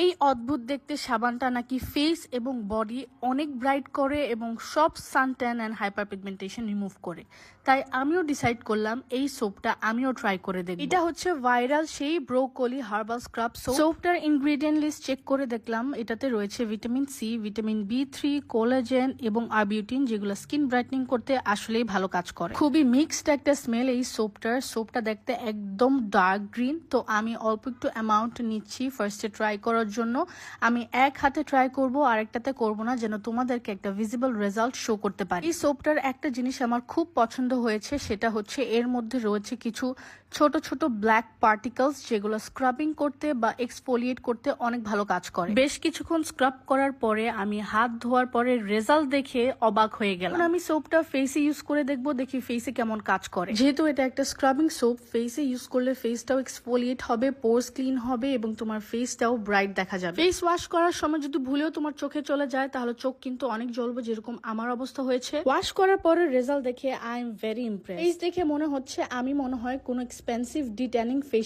এই অদ্ভুত দেখতে সাবানটা নাকি ফেস এবং বডি অনেক ব্রাইট করে এবং সব suntan and hyper pigmentation remove করে। তাই আমিও ডিসাইড করলাম এই সোপটা আমিও ট্রাই করে দেখব। এটা হচ্ছে ভাইরাল সেই ব্রোকলি হার্বাল স্ক্রাব সোপ। সোপটার ইনগ্রেডিয়েন্ট লিস্ট চেক করে দেখলাম, এটাতে রয়েছে ভিটামিন সি, ভিটামিন বি3, কোলাজেন এবং আরবিউটিন, যেগুলো স্কিন ব্রাইটনিং করতে আসলেই ভালো কাজ করে। খুবই মিক্সড একটা স্মেল এই সোপটার। সোপটা দেখতে একদম ডার্ক গ্রিন। তো আমি অল্প একটু অ্যামাউন্ট নিচ্ছি ফার্স্টে ট্রাই করার জন্য। আমি এক হাতে ট্রাই করব, আরেকটাতে করব না, যেন তোমাদেরকে একটা ভিজিবল রেজাল্ট শো করতে পারি। এই সোপটার একটা জিনিস আমার খুব পছন্দ হয়েছে, সেটা হচ্ছে এর মধ্যে রয়েছে কিছু ছোট ছোট ব্ল্যাক পার্টিকলস, যেগুলো স্ক্রাবিং করতে বা এক্সফোলিয়েট করতে অনেক ভালো কাজ করে। বেশ কিছুক্ষণ স্ক্রাব করার পরে আমি হাত ধোয়ার পরে রেজাল্ট দেখে অবাক হয়ে গেলাম। আমি সোপটা ফেসে ইউজ করে দেখবো, দেখি ফেসে কেমন কাজ করে। যেহেতু এটা একটা স্ক্রাবিং সোপ, ফেসে ইউজ করলে ফেসটাও এক্সফোলিয়েট হবে, পোরস ক্লিন হবে এবং তোমার ফেসটাও ব্রাইট দেখা যাবে। ফেস ওয়াশ করার সময় যদি ভুলেও তোমার চোখে চলে যায়, তাহলে চোখ কিন্তু অনেক জ্বলবে, যেরকম আমার অবস্থা হয়েছে। ওয়াশ করার পরে রেজাল্ট দেখে I am very impressed. Face দেখে মনে হচ্ছে আমি মনে হয় কোনো এক্সপেন্সিভ ডিট্যানিং ফেস